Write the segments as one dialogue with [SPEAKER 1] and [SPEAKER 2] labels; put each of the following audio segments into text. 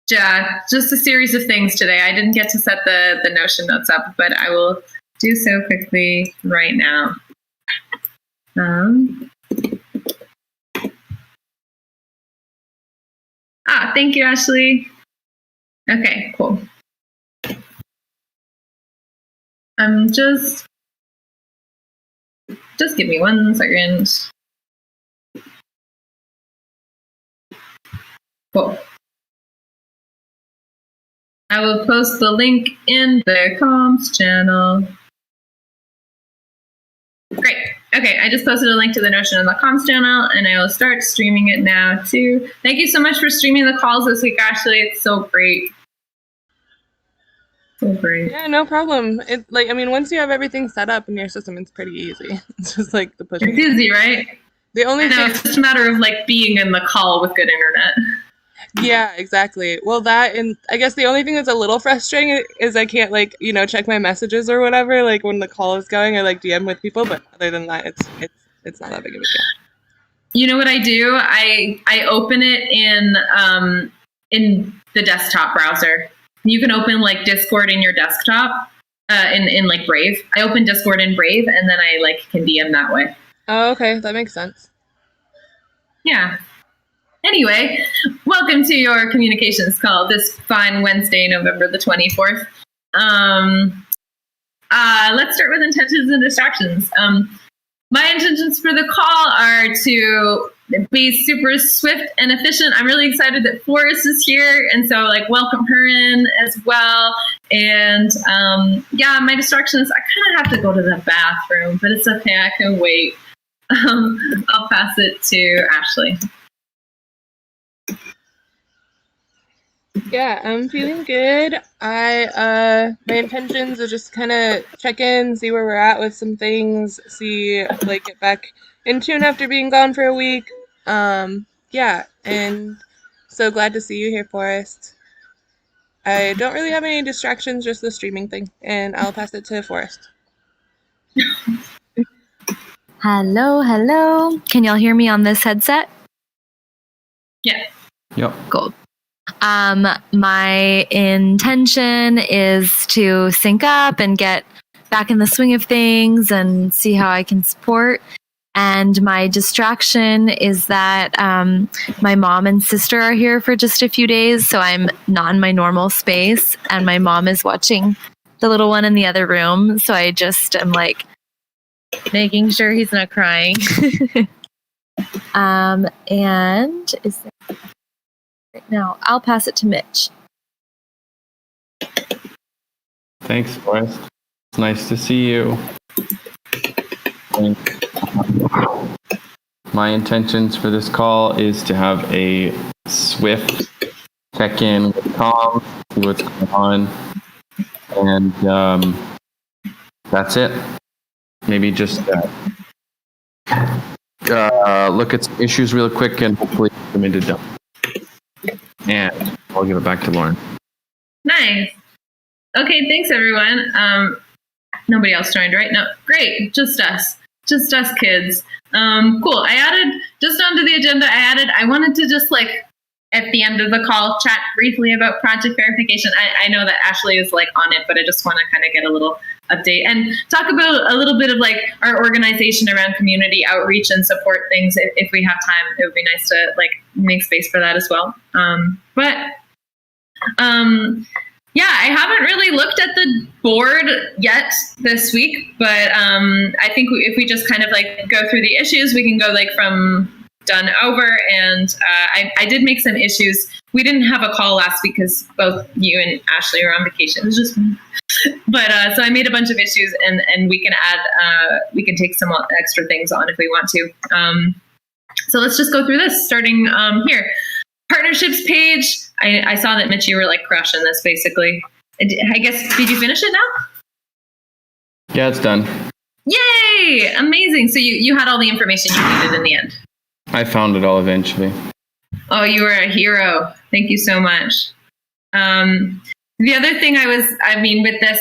[SPEAKER 1] Yeah, just a series of things today. I didn't get to set the Notion notes up, but I will do so quickly right now. Thank you, Ashley. Okay, cool. Just give me 1 second. Cool. I will post the link in the comms channel. Great. Okay, I just posted a link to the Notion in the comms channel, and I will start streaming it now too. Thank you so much for streaming the calls this week, Ashley. It's so great. So great.
[SPEAKER 2] Yeah, no problem. Once you have everything set up in your system, it's pretty easy. It's just like the push.
[SPEAKER 1] It's easy, right? It's just a matter of like being in the call with good internet.
[SPEAKER 2] Yeah, exactly. Well, that, and I guess the only thing that's a little frustrating is I can't check my messages or whatever, like when the call is going, or DM with people, but other than that, it's not that big of a deal.
[SPEAKER 1] You know what I do? I open it in the desktop browser. You can open Discord in your desktop in Brave. I open Discord in Brave, and then I can DM that way.
[SPEAKER 2] Oh, okay, that makes sense.
[SPEAKER 1] Yeah. Anyway, welcome to your communications call this fine Wednesday, November the 24th. Let's start with intentions and distractions. My intentions for the call are to be super swift and efficient. I'm really excited that Forrest is here, and so welcome her in as well. And my distraction is I kind of have to go to the bathroom, but it's okay, I can wait. I'll pass it to Ashley.
[SPEAKER 2] Yeah, I'm feeling good. My intentions are just kind of check in, see where we're at with some things, see get back in tune after being gone for a week. Yeah, and so glad to see you here, Forrest. I don't really have any distractions, just the streaming thing, and I'll pass it to Forrest.
[SPEAKER 3] Hello. Can y'all hear me on this headset?
[SPEAKER 1] Yeah.
[SPEAKER 4] Yep.
[SPEAKER 3] Cool. My intention is to sync up and get back in the swing of things and see how I can support. And my distraction is that my mom and sister are here for just a few days, so I'm not in my normal space, and my mom is watching the little one in the other room, so I just am making sure he's not crying. And is there... Right now, I'll pass it to Mitch.
[SPEAKER 4] Thanks, Forrest. It's nice to see you. My intentions for this call is to have a swift check-in with Tom, see what's going on, and that's it. Maybe just look at some issues real quick and hopefully get them into dump. And I'll give it back to Lauren.
[SPEAKER 1] Nice. Okay, thanks everyone. Nobody else joined, right? No, great. Just us kids. Cool. I added, just onto the agenda, I wanted to just at the end of the call, chat briefly about project verification. I know that Ashley is on it, but I just want to kind of get a little update and talk about a little bit of our organization around community outreach and support things. If we have time, it would be nice to make space for that as well. Yeah, I haven't really looked at the board yet this week, but I think if we just kind of go through the issues, we can go from done over. And I did make some issues. We didn't have a call last week because both you and Ashley were on vacation. It was just me. But so I made a bunch of issues, and we can add, we can take some extra things on if we want to. So let's just go through this, starting here. Partnerships page. I saw that Mitch, you were crushing this basically. I guess, did you finish it now?
[SPEAKER 4] Yeah, it's done.
[SPEAKER 1] Yay! Amazing. So you had all the information you needed in the end.
[SPEAKER 4] I found it all eventually.
[SPEAKER 1] Oh, you were a hero. Thank you so much. The other thing with this,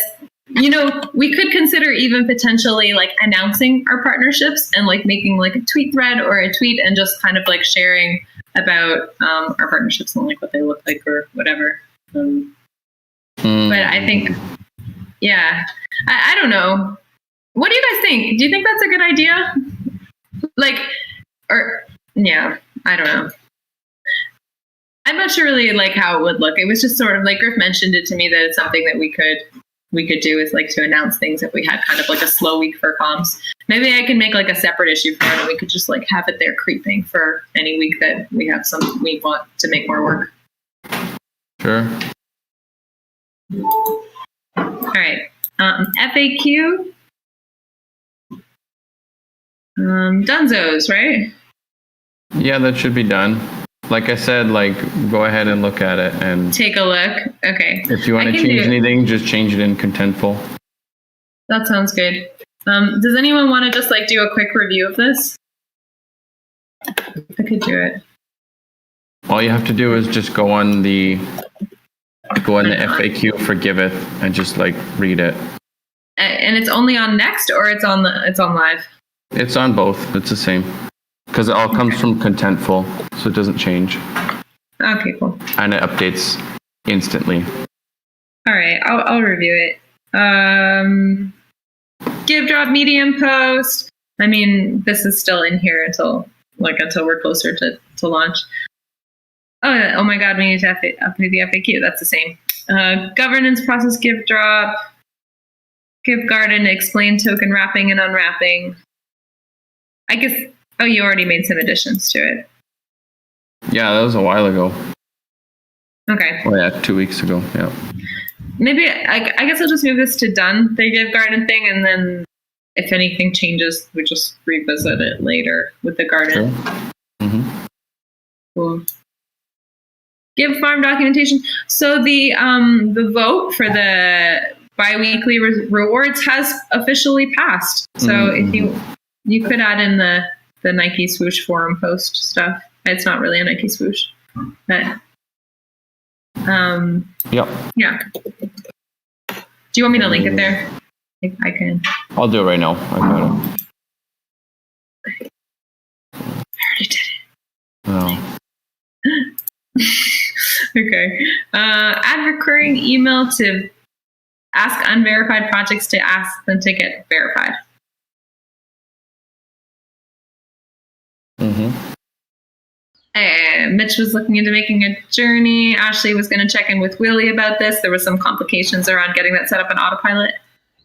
[SPEAKER 1] we could consider even potentially announcing our partnerships and making a tweet thread or a tweet and just kind of sharing about our partnerships and like what they look like or whatever. But I think, yeah, I don't know. What do you guys think? Do you think that's a good idea? Like, or yeah, I don't know. I'm not sure really like how it would look. It was just sort of like Griff mentioned it to me that it's something that we could do is like to announce things if we had kind of like a slow week for comms. Maybe I can make like a separate issue for it and we could just like have it there creeping for any week that we have something we want to make more work.
[SPEAKER 4] Sure.
[SPEAKER 1] All right. FAQ. Dunzos, right?
[SPEAKER 4] Yeah, that should be done. Like I said, like go ahead and look at it and
[SPEAKER 1] Take a look. Okay.
[SPEAKER 4] if you want to change anything, just change it in Contentful.
[SPEAKER 1] That sounds good. Does anyone want to just like do a quick review of this? I could do it.
[SPEAKER 4] All you have to do is just go on the FAQ for Giveth and just like read it.
[SPEAKER 1] And it's only on Next, or it's on live.
[SPEAKER 4] It's on both. It's the same because it all comes from Contentful, so it doesn't change.
[SPEAKER 1] Okay, cool.
[SPEAKER 4] And it updates instantly.
[SPEAKER 1] All right, I'll review it. Give drop medium post. I mean, this is still in here until we're closer to launch. Oh my God, we need to update the FAQ. That's the same. Governance process give drop. Give garden explain token wrapping and unwrapping. I guess. Oh, you already made some additions to it.
[SPEAKER 4] Yeah, that was a while ago.
[SPEAKER 1] Okay.
[SPEAKER 4] Oh yeah, 2 weeks ago. Yeah.
[SPEAKER 1] Maybe I guess I'll just move this to done, the give garden thing, and then if anything changes, we just revisit it later with the garden.
[SPEAKER 4] Sure. Mm-hmm.
[SPEAKER 1] Cool. Give farm documentation. So the vote for the biweekly rewards has officially passed. So if you could add in the Nike swoosh forum post stuff. It's not really a Nike swoosh, but yeah. Do you want me to link it there? I can.
[SPEAKER 4] I'll do it right now. I got it.
[SPEAKER 1] I already did it.
[SPEAKER 4] Oh.
[SPEAKER 1] Okay. Add recurring email to ask unverified projects to ask them to get verified. Mitch was looking into making a journey. Ashley was going to check in with Willie about this. There were some complications around getting that set up on autopilot.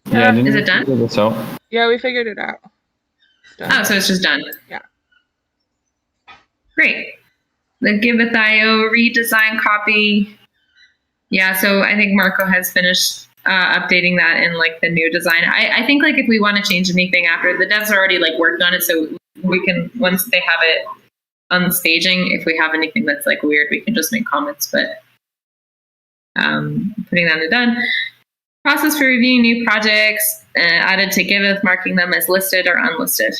[SPEAKER 4] Yeah,
[SPEAKER 1] is it done?
[SPEAKER 2] Yeah, we figured it out.
[SPEAKER 1] Oh, so it's just done.
[SPEAKER 2] Yeah.
[SPEAKER 1] Great. The Giveth.io redesign copy. Yeah, so I think Marco has finished updating that in like the new design. I think like if we want to change anything after, the devs are already like working on it, so we can, once they have it on staging, if we have anything that's like weird, we can just make comments, but putting that in done. Process for reviewing new projects added to Giveth, marking them as listed or unlisted.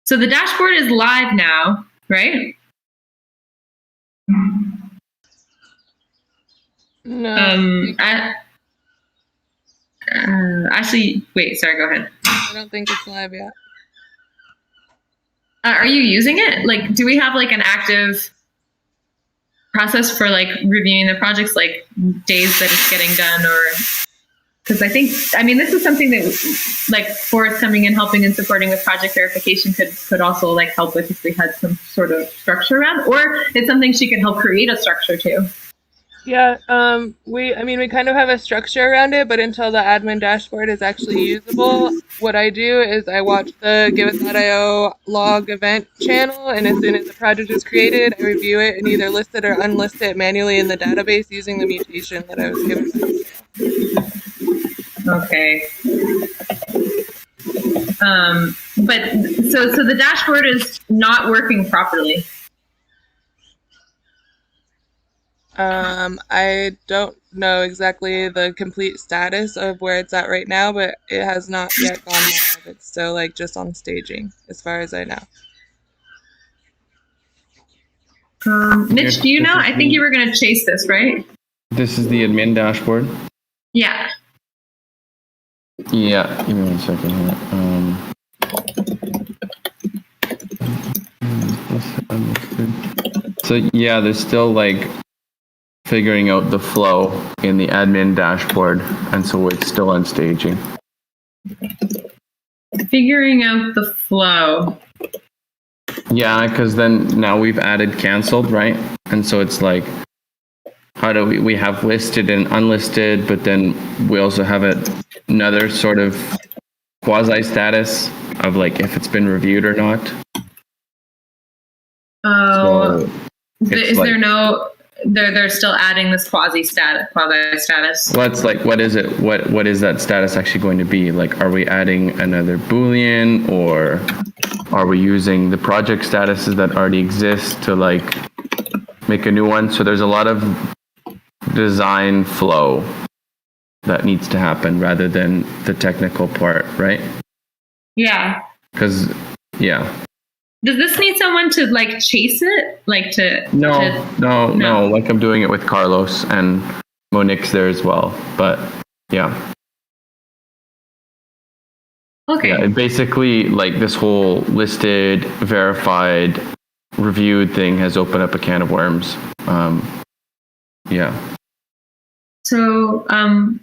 [SPEAKER 1] So the dashboard is live now, right?
[SPEAKER 2] No.
[SPEAKER 1] Actually, wait, sorry, go ahead.
[SPEAKER 2] I don't think it's live yet.
[SPEAKER 1] Are you using it? Like, do we have like an active process for like reviewing the projects, like days that it's getting done, or because I mean, this is something that like forthcoming and helping and supporting with project verification could also like help with if we had some sort of structure around, or it's something she could help create a structure too.
[SPEAKER 2] Yeah, we kind of have a structure around it, but until the admin dashboard is actually usable, what I do is I watch the Giveth.io log event channel, and as soon as the project is created, I review it and either list it or unlist it manually in the database using the mutation that I was given.
[SPEAKER 1] Okay. But so the dashboard is not working properly.
[SPEAKER 2] I don't know exactly the complete status of where it's at right now, but it has not yet gone live. It's still like just on staging, as far as I know.
[SPEAKER 1] Mitch, do you know? I think you were going to chase this, right?
[SPEAKER 4] This is the admin dashboard.
[SPEAKER 1] Yeah.
[SPEAKER 4] Yeah. Give me 1 second here. So yeah, there's still like figuring out the flow in the admin dashboard, and so it's still on staging.
[SPEAKER 1] Figuring out the flow.
[SPEAKER 4] Yeah, because then now we've added canceled, right? And so it's like, how do we have listed and unlisted, but then we also have another sort of quasi status of like if it's been reviewed or not.
[SPEAKER 1] Oh,
[SPEAKER 4] So
[SPEAKER 1] is
[SPEAKER 4] like,
[SPEAKER 1] there no? They're still adding this quasi status.
[SPEAKER 4] Well, it's like, what is it? What is that status actually going to be? Like, are we adding another Boolean, or are we using the project statuses that already exist to like make a new one? So there's a lot of design flow that needs to happen rather than the technical part, right?
[SPEAKER 1] Yeah.
[SPEAKER 4] Because yeah.
[SPEAKER 1] Does this need someone to like chase it? Like to
[SPEAKER 4] No. Like I'm doing it with Carlos, and Monique's there as well. But yeah.
[SPEAKER 1] Okay.
[SPEAKER 4] Yeah, basically, like this whole listed, verified, reviewed thing has opened up a can of worms. Yeah.
[SPEAKER 1] So,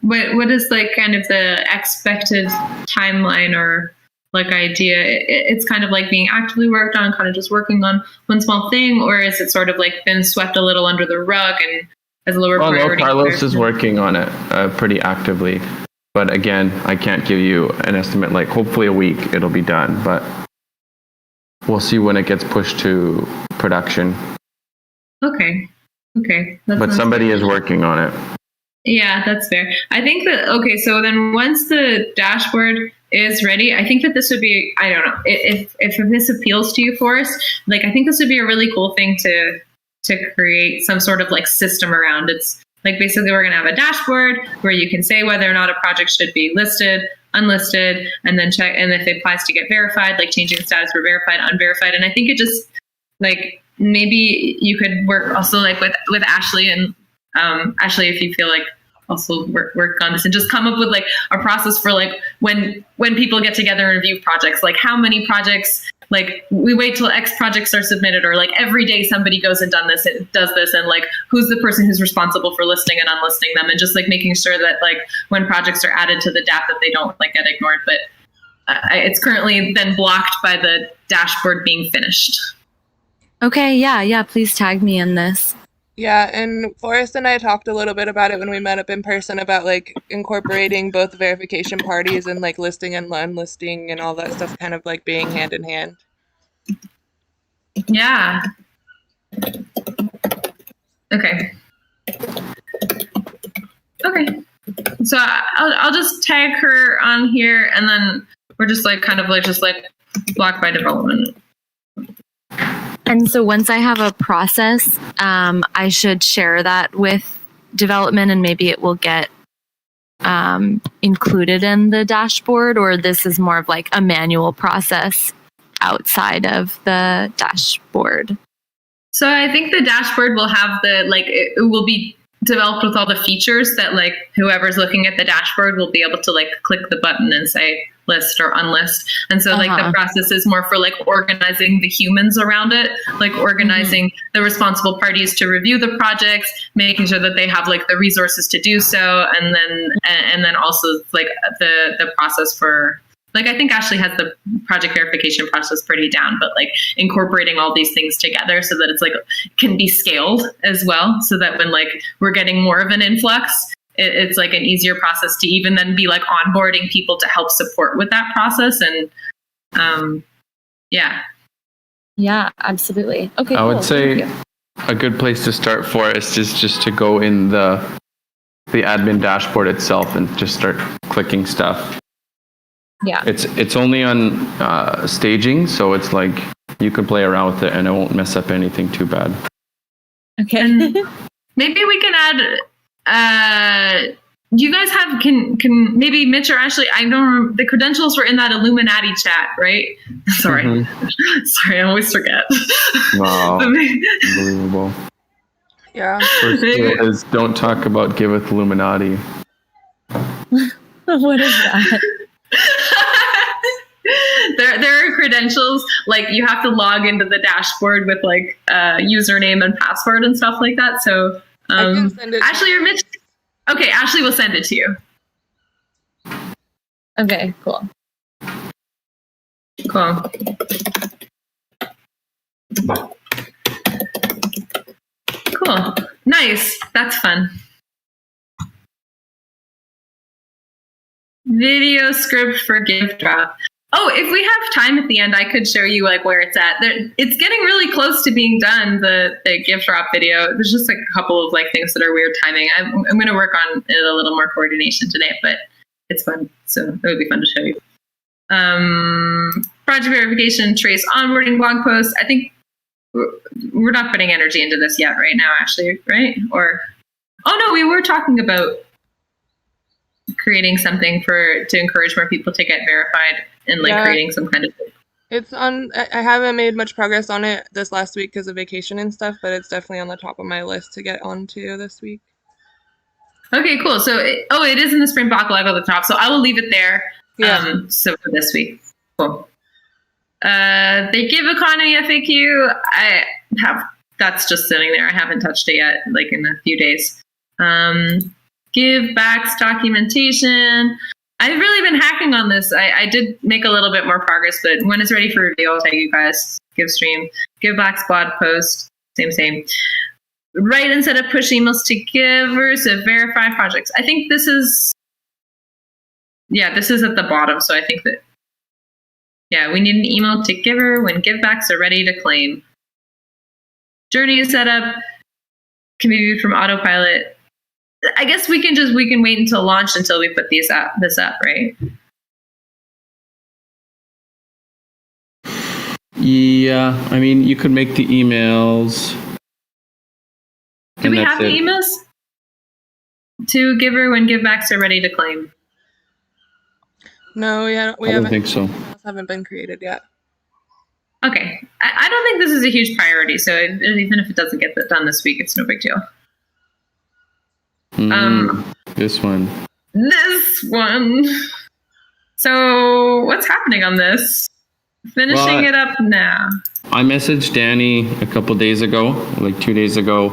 [SPEAKER 1] what is like kind of the expected timeline or like idea? It's kind of like being actively worked on, kind of just working on one small thing, or is it sort of like been swept a little under the rug and as a lower priority?
[SPEAKER 4] No, Carlos is working on it pretty actively. But again, I can't give you an estimate. Like hopefully a week it'll be done, but we'll see when it gets pushed to production.
[SPEAKER 1] Okay.
[SPEAKER 4] But somebody is working on it.
[SPEAKER 1] Yeah, that's fair. I think that, okay, so then once the dashboard is ready, I think that this would be, I don't know, if this appeals to you, Forrest, like I think this would be a really cool thing to create some sort of like system around. It's like basically we're going to have a dashboard where you can say whether or not a project should be listed, unlisted, and then check, and if it applies to get verified, like changing the status for verified, unverified. And I think it just like, maybe you could work also like with Ashley and Ashley, if you feel like also work on this and just come up with like a process for like when people get together and review projects, like how many projects, like we wait till X projects are submitted, or like every day somebody goes and does this, and like who's the person who's responsible for listing and unlisting them, and just like making sure that like when projects are added to the DAP that they don't like get ignored. But it's currently then blocked by the dashboard being finished.
[SPEAKER 3] Okay, yeah, please tag me in this.
[SPEAKER 2] Yeah, and Forrest and I talked a little bit about it when we met up in person about like incorporating both verification parties and like listing and unlisting and all that stuff kind of like being hand in hand.
[SPEAKER 1] Yeah. Okay. So I'll just tag her on here, and then we're just like kind of like just like blocked by development.
[SPEAKER 3] And so once I have a process, I should share that with development, and maybe it will get included in the dashboard, or this is more of like a manual process outside of the dashboard.
[SPEAKER 1] So I think the dashboard will have it will be developed with all the features that like whoever's looking at the dashboard will be able to like click the button and say list or unlist. And so like the process is more for like organizing the humans around it, like organizing the responsible parties to review the projects, making sure that they have like the resources to do so, and then also like the process for like, I think Ashley has the project verification process pretty down, but like incorporating all these things together so that it's like can be scaled as well, so that when like we're getting more of an influx, it's like an easier process to even then be like onboarding people to help support with that process. And
[SPEAKER 3] yeah, absolutely. Okay,
[SPEAKER 4] I would say a good place to start for us is just to go in the admin dashboard itself and just start clicking stuff.
[SPEAKER 3] Yeah,
[SPEAKER 4] it's only on staging, so it's like you can play around with it and it won't mess up anything too bad.
[SPEAKER 3] Okay.
[SPEAKER 1] And maybe we can add you guys have can maybe Mitch or Ashley, I don't remember, the credentials were in that Illuminati chat, right? Sorry. Sorry, I always forget.
[SPEAKER 4] Wow. Unbelievable.
[SPEAKER 2] Yeah.
[SPEAKER 4] First rule is don't talk about Giveth Illuminati.
[SPEAKER 3] What is that?
[SPEAKER 1] There are credentials, like you have to log into the dashboard with like username and password and stuff like that. So
[SPEAKER 2] I can send it
[SPEAKER 1] Ashley or Mitch. Okay, Ashley will send it to you.
[SPEAKER 3] Okay, cool.
[SPEAKER 1] Cool. Cool. Nice. That's fun. Video script for gift drop. Oh, if we have time at the end, I could show you like where it's at. It's getting really close to being done. The gift drop video. There's just like a couple of like things that are weird timing. I'm going to work on it a little more coordination today, but it's fun. So it would be fun to show you. Project verification, trace onboarding blog post. I think we're not putting energy into this yet right now, actually, right? Or, oh no, we were talking about creating something to encourage more people to get verified and like creating some kind of.
[SPEAKER 2] It's on. I haven't made much progress on it this last week because of vacation and stuff, but it's definitely on the top of my list to get onto this week.
[SPEAKER 1] Okay, cool. So, it is in the sprint backlog at the top. So I will leave it there.
[SPEAKER 2] Yeah.
[SPEAKER 1] So for this week, cool. The Give economy FAQ. That's just sitting there. I haven't touched it yet. Like in a few days. Give backs documentation. I've really been hacking on this. I did make a little bit more progress, but when it's ready for review, I'll tell you guys. Give stream, give backs blog post, same. Write instead of push emails to givers to verify projects. I think this is at the bottom. So I think that, we need an email to giver when givebacks are ready to claim. Journey is set up, can be viewed from autopilot. I guess we can wait until launch until we put this up, right?
[SPEAKER 4] Yeah, I mean, you could make the emails.
[SPEAKER 1] Do we have the emails? To giver when givebacks are ready to claim.
[SPEAKER 2] No, we
[SPEAKER 4] don't think so.
[SPEAKER 2] Haven't been created yet.
[SPEAKER 1] Okay, I don't think this is a huge priority. So even if it doesn't get done this week, it's no big deal.
[SPEAKER 4] This one.
[SPEAKER 1] So what's happening on this? Finishing it up now.
[SPEAKER 4] I messaged Danny a couple days ago, like 2 days ago.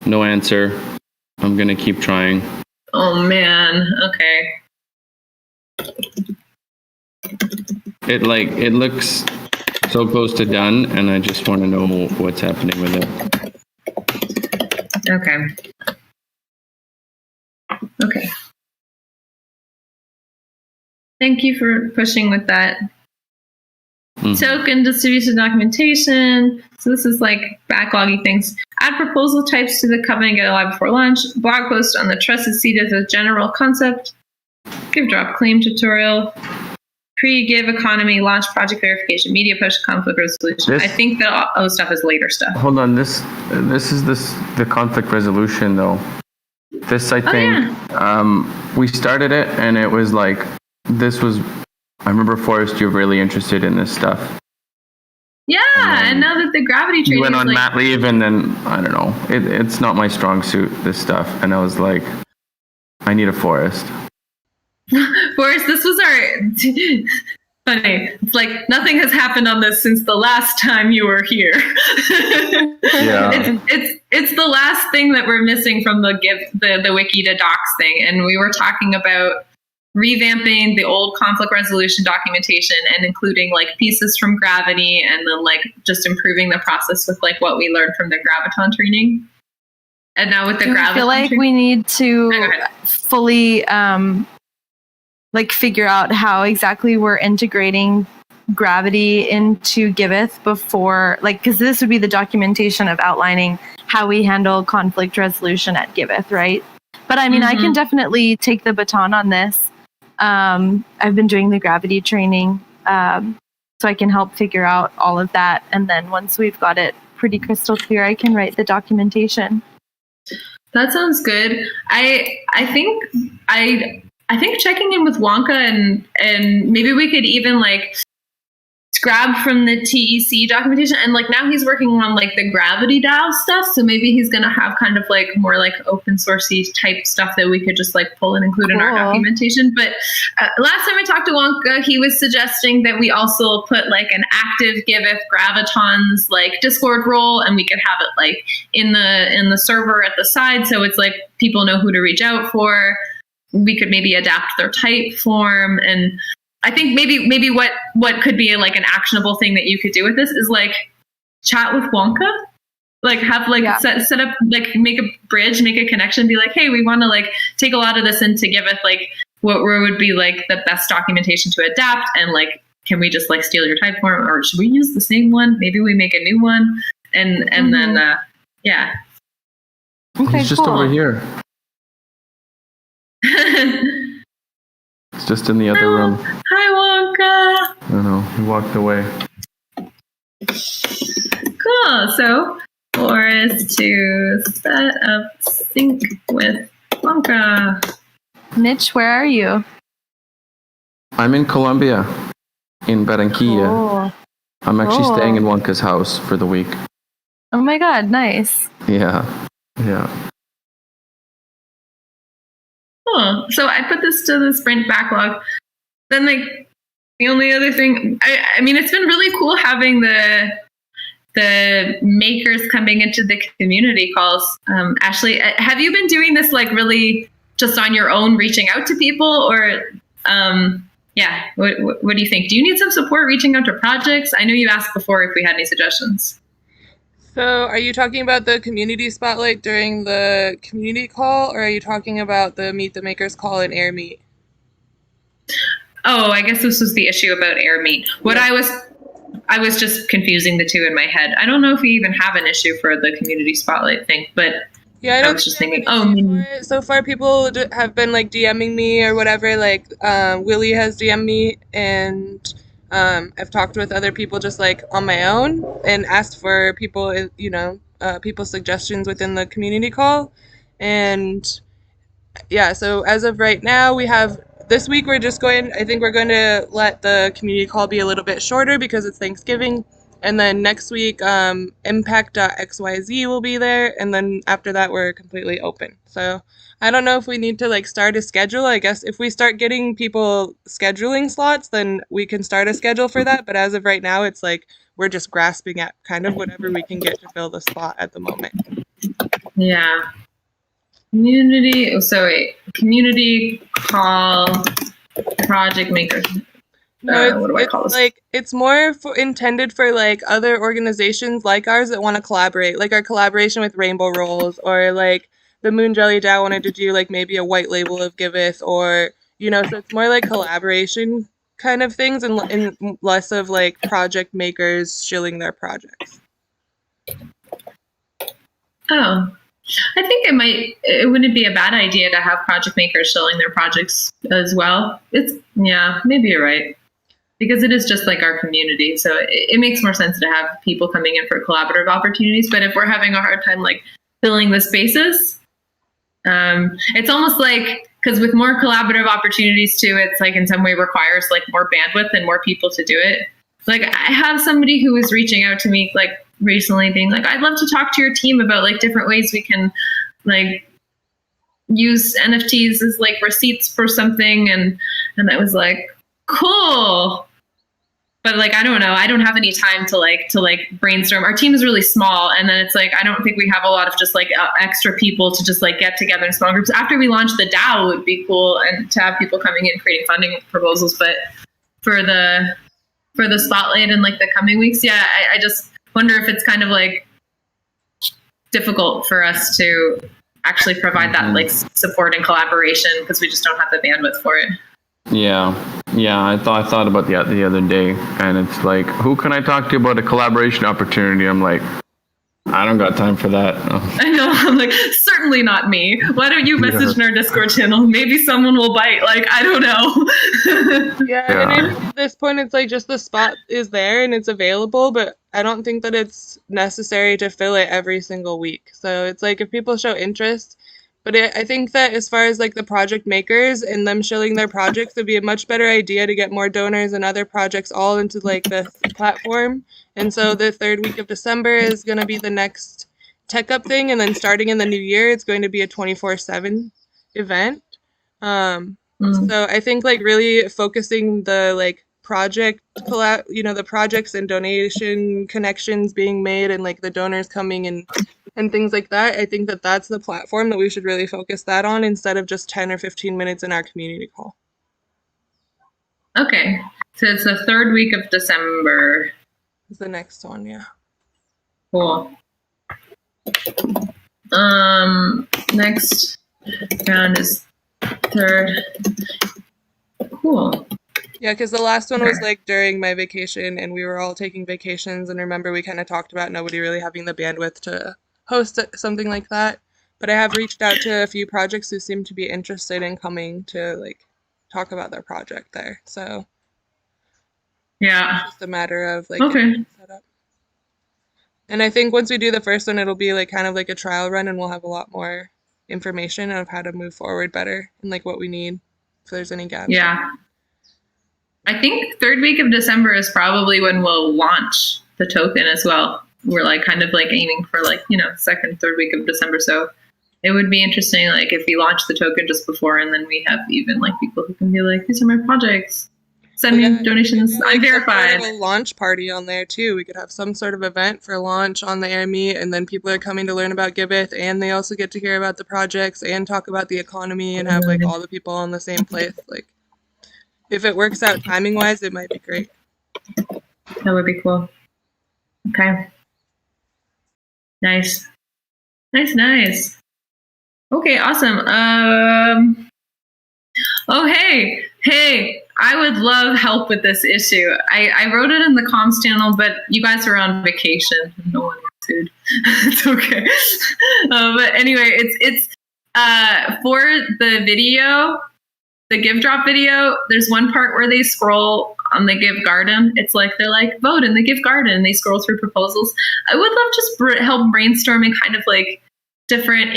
[SPEAKER 4] No answer. I'm gonna keep trying.
[SPEAKER 1] Oh man. Okay.
[SPEAKER 4] It looks so close to done, and I just want to know what's happening with it.
[SPEAKER 1] Okay. Thank you for pushing with that. Token distribution documentation. So this is like backloggy things. Add proposal types to the covenant, get it live before launch. Blog post on the trusted seed as a general concept. Give drop claim tutorial. Pre-give economy, launch project verification, media push, conflict resolution. I think that all those stuff is later stuff.
[SPEAKER 4] Hold on, this is the conflict resolution though. This I think we started it and it was like I remember Forrest, you're really interested in this stuff.
[SPEAKER 1] Yeah, and now that the gravity training
[SPEAKER 4] you went on mat leave, and then I don't know, it's not my strong suit, this stuff, and I was like, I need a Forrest.
[SPEAKER 1] Forrest, this was our funny. It's like nothing has happened on this since the last time you were here.
[SPEAKER 4] Yeah,
[SPEAKER 1] it's the last thing that we're missing from the wiki to docs thing, and we were talking about revamping the old conflict resolution documentation and including like pieces from Gravity, and then like just improving the process with like what we learned from the Graviton training. And now with the Graviton,
[SPEAKER 3] I feel like we need to fully like figure out how exactly we're integrating Gravity into Giveth before, like, because this would be the documentation of outlining how we handle conflict resolution at Giveth, right? But I mean, I can definitely take the baton on this. I've been doing the Gravity training, so I can help figure out all of that. And then once we've got it pretty crystal clear, I can write the documentation.
[SPEAKER 1] That sounds good. I think checking in with Wonka and maybe we could even like grabbed from the TEC documentation, and like now he's working on like the gravity DAO stuff, so maybe he's gonna have kind of like more like open sourcey type stuff that we could just like pull and include in our documentation. But last time I talked to Wonka, he was suggesting that we also put like an active Giveth gravitons like Discord role, and we could have it like in the server at the side, so it's like people know who to reach out for. We could maybe adapt their type form, and I think maybe what could be like an actionable thing that you could do with this is like chat with Wonka, like have like set up, like make a bridge, make a connection, be like, hey, we want to like take a lot of this into Giveth, like what would be like the best documentation to adapt, and like can we just like steal your type form, or should we use the same one? Maybe we make a new one, and then yeah.
[SPEAKER 3] Okay,
[SPEAKER 4] he's just over here. It's just in the other room.
[SPEAKER 1] Hi, Wonka.
[SPEAKER 4] I know, he walked away.
[SPEAKER 1] Cool. So, or is to set up sync with Wonka.
[SPEAKER 3] Mitch, where are you?
[SPEAKER 4] I'm in Colombia, in Barranquilla.
[SPEAKER 3] Oh.
[SPEAKER 4] I'm actually staying in Wonka's house for the week.
[SPEAKER 3] Oh my god, nice.
[SPEAKER 4] Yeah.
[SPEAKER 1] Cool. So I put this to the sprint backlog. Then like the only other thing, I mean, it's been really cool having the makers coming into the community calls. Ashley, have you been doing this like really just on your own, reaching out to people, or yeah, what do you think? Do you need some support reaching out to projects? I know you asked before if we had any suggestions.
[SPEAKER 2] So are you talking about the community spotlight during the community call, or are you talking about the Meet the Makers call in Air Meet?
[SPEAKER 1] Oh, I guess this was the issue about Air Meet. I was just confusing the two in my head. I don't know if we even have an issue for the community spotlight thing, but
[SPEAKER 2] yeah,
[SPEAKER 1] I was just thinking,
[SPEAKER 2] so far people have been like DMing me or whatever, like Willie has DM'd me, and I've talked with other people just like on my own and asked for people, people's suggestions within the community call. And yeah, so as of right now, we have this week I think we're going to let the community call be a little bit shorter because it's Thanksgiving. And then next week, impact.xyz will be there. And then after that, we're completely open. So I don't know if we need to like start a schedule. I guess if we start getting people scheduling slots, then we can start a schedule for that. But as of right now, it's like we're just grasping at kind of whatever we can get to fill the slot at the moment.
[SPEAKER 1] Yeah. Community call project makers.
[SPEAKER 2] No,
[SPEAKER 1] what do I call this?
[SPEAKER 2] Like it's more intended for like other organizations like ours that want to collaborate, like our collaboration with Rainbow Rolls, or like the Moon Jelly DAO wanted to do like maybe a white label of Giveth, or so it's more like collaboration kind of things, and less of like project makers shilling their projects.
[SPEAKER 1] Oh, I think it wouldn't be a bad idea to have project makers shilling their projects as well. Maybe you're right. Because it is just like our community. So it makes more sense to have people coming in for collaborative opportunities. But if we're having a hard time like filling the spaces, it's almost like, because with more collaborative opportunities too, it's like in some way requires like more bandwidth and more people to do it. Like I have somebody who was reaching out to me like recently being like, I'd love to talk to your team about like different ways we can like use NFTs as like receipts for something. And I was like, cool. But like, I don't know. I don't have any time to brainstorm. Our team is really small. And then it's like, I don't think we have a lot of just like extra people to just like get together in small groups. After we launch the DAO, it would be cool and to have people coming in creating funding proposals. But for the spotlight in like the coming weeks, yeah, I just wonder if it's kind of like difficult for us to actually provide that like support and collaboration because we just don't have the bandwidth for it.
[SPEAKER 4] Yeah. I thought about that the other day, and it's like, who can I talk to about a collaboration opportunity? I'm like, I don't got time for that.
[SPEAKER 1] I know. I'm like, certainly not me. Why don't you message in our Discord channel? Maybe someone will bite. Like, I don't know.
[SPEAKER 2] Yeah. And at this point, it's like just the spot is there and it's available, but I don't think that it's necessary to fill it every single week. So it's like if people show interest, But I think that as far as like the project makers and them showing their projects, it'd be a much better idea to get more donors and other projects all into like the platform. And so the third week of December is going to be the next tech up thing, and then starting in the new year, it's going to be a 24/7 event. So I think like really focusing the like project the projects and donation connections being made and like the donors coming and things like that. I think that that's the platform that we should really focus that on instead of just 10 or 15 minutes in our community call.
[SPEAKER 1] Okay. So it's the third week of December.
[SPEAKER 2] Is the next one, yeah.
[SPEAKER 1] Cool. Next round is third. Cool.
[SPEAKER 2] Yeah, because the last one was like during my vacation and we were all taking vacations, and remember we kind of talked about nobody really having the bandwidth to host something like that. But I have reached out to a few projects who seem to be interested in coming to like talk about their project there. So
[SPEAKER 1] yeah,
[SPEAKER 2] it's just a matter of like
[SPEAKER 1] okay.
[SPEAKER 2] getting it set up. And I think once we do the first one, it'll be like kind of like a trial run, and we'll have a lot more information of how to move forward better and like what we need if there's any gaps.
[SPEAKER 1] Yeah. I think third week of December is probably when we'll launch the token as well. We're like kind of like aiming for like, second, third week of December. So it would be interesting, like if we launch the token just before, and then we have even like people who can be like, these are my projects. Send me donations. I'm verified.
[SPEAKER 2] A launch party on there too. We could have some sort of event for launch on the AirMeet, and then people are coming to learn about Giveth, and they also get to hear about the projects and talk about the economy and have like all the people in the same place. Like if it works out timing wise, it might be great.
[SPEAKER 1] That would be cool. Okay. Nice. Nice. Okay, awesome. Oh, hey, I would love help with this issue. I wrote it in the comms channel, but you guys are on vacation. No one answered. It's okay. But anyway, it's for the video, the Give Drop video, there's one part where they scroll on the Give Garden. It's like, they're like, vote in the Give Garden. They scroll through proposals. I would love just help brainstorming kind of like different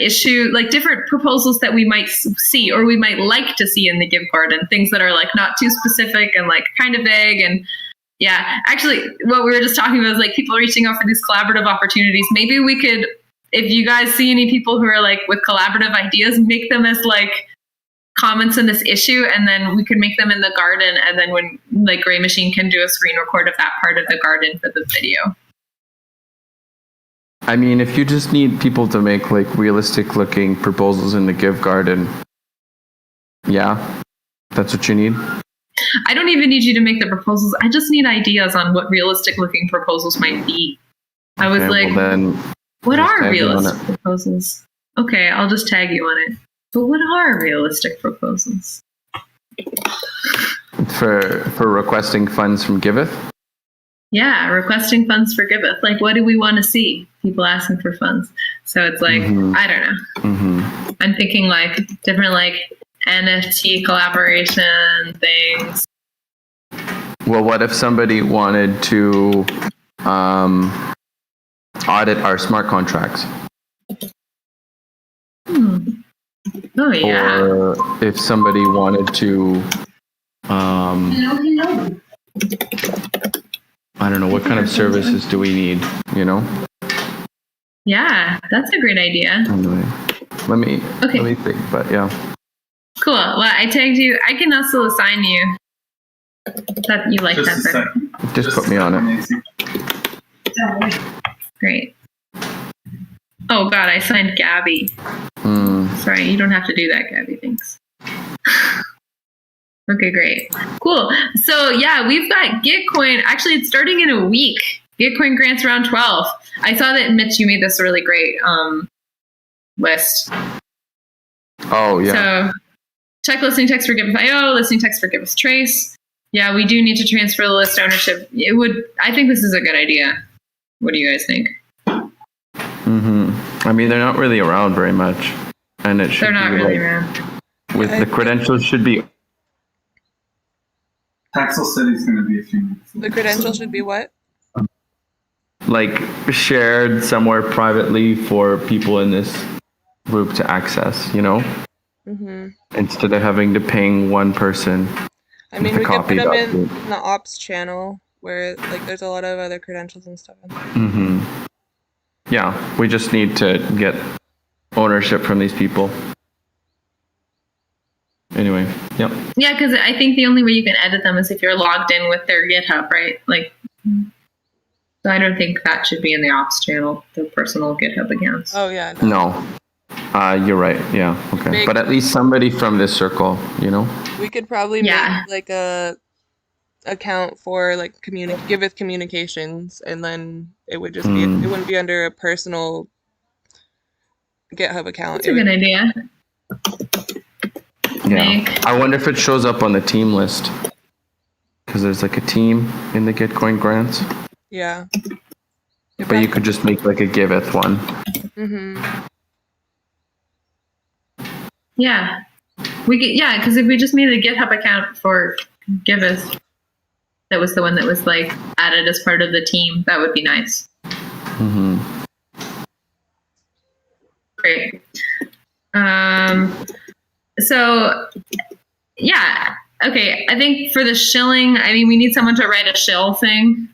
[SPEAKER 1] different proposals that we might see or we might like to see in the Give Garden, things that are like not too specific and like kind of vague. And yeah, actually what we were just talking about is like people reaching out for these collaborative opportunities. Maybe we could, if you guys see any people who are like with collaborative ideas, make them as like comments in this issue, and then we could make them in the garden, and then when like Gray Machine can do a screen record of that part of the garden for the video.
[SPEAKER 4] I mean, if you just need people to make like realistic looking proposals in the Give Garden, yeah, that's what you need.
[SPEAKER 1] I don't even need you to make the proposals. I just need ideas on what realistic looking proposals might be. I was like, well, then what are realistic proposals? Okay, I'll just tag you on it. But what are realistic proposals?
[SPEAKER 4] For requesting funds from Giveth?
[SPEAKER 1] Yeah, requesting funds for Giveth. Like, what do we want to see? People asking for funds. So it's like, I don't know. I'm thinking like different like NFT collaboration things.
[SPEAKER 4] Well, what if somebody wanted to audit our smart contracts?
[SPEAKER 1] Oh, yeah.
[SPEAKER 4] Or if somebody wanted to, I don't know, what kind of services do we need,
[SPEAKER 1] Yeah, that's a great idea.
[SPEAKER 4] Anyway, let me think, but yeah.
[SPEAKER 1] Cool. Well, I tagged you. I can also assign you. That you like
[SPEAKER 5] Just
[SPEAKER 1] that better.
[SPEAKER 4] Just put me on
[SPEAKER 1] it. Great. Oh God, I signed Gabby. Sorry, you don't have to do that, Gabby. Thanks. Okay, great. Cool. So yeah, we've got Gitcoin. Actually, it's starting in a week. Gitcoin grants round 12. I saw that, Mitch, you made this really great list.
[SPEAKER 4] Oh, yeah.
[SPEAKER 1] So check listening text for Giveth.io, listening text for Giveth Trace. Yeah, we do need to transfer the list ownership. I think this is a good idea. What do you guys think?
[SPEAKER 4] I mean, they're not really around very much. And it should
[SPEAKER 1] They're not really around.
[SPEAKER 4] With the credentials should be.
[SPEAKER 5] Paxel said he's going to be a few minutes.
[SPEAKER 2] The credentials should be what?
[SPEAKER 4] Like shared somewhere privately for people in this group to access, you know,
[SPEAKER 2] Mm-hmm.
[SPEAKER 4] instead of having to ping one person.
[SPEAKER 2] I mean,
[SPEAKER 4] to
[SPEAKER 2] we could
[SPEAKER 4] copy
[SPEAKER 2] put them
[SPEAKER 4] that
[SPEAKER 2] in
[SPEAKER 4] group.
[SPEAKER 2] the ops channel where like there's a lot of other credentials and stuff in there.
[SPEAKER 4] Mm-hmm. Yeah, we just need to get ownership from these people. Anyway, yep.
[SPEAKER 1] Yeah, because I think the only way you can edit them is if you're logged in with their GitHub, right? Like, so I don't think that should be in the ops channel, their personal GitHub accounts.
[SPEAKER 2] Oh yeah.
[SPEAKER 4] No. You're right. Yeah. Okay. But at least somebody from this circle, you know?
[SPEAKER 2] We could probably
[SPEAKER 1] Yeah.
[SPEAKER 2] make like a account for like Giveth communications, and then it would just be it wouldn't be under a personal GitHub account.
[SPEAKER 1] That's a good idea.
[SPEAKER 4] Yeah. I wonder if it shows up on the team list. Because there's like a team in the Gitcoin grants.
[SPEAKER 2] Yeah.
[SPEAKER 4] But you could just make like a Giveth one.
[SPEAKER 2] Mm-hmm.
[SPEAKER 1] Yeah. We could, yeah, because if we just made a GitHub account for Giveth, that was the one that was like added as part of the team, that would be nice.
[SPEAKER 4] Mm-hmm.
[SPEAKER 1] Great. So yeah, okay. I think for the shilling, I mean, we need someone to write a shill thing.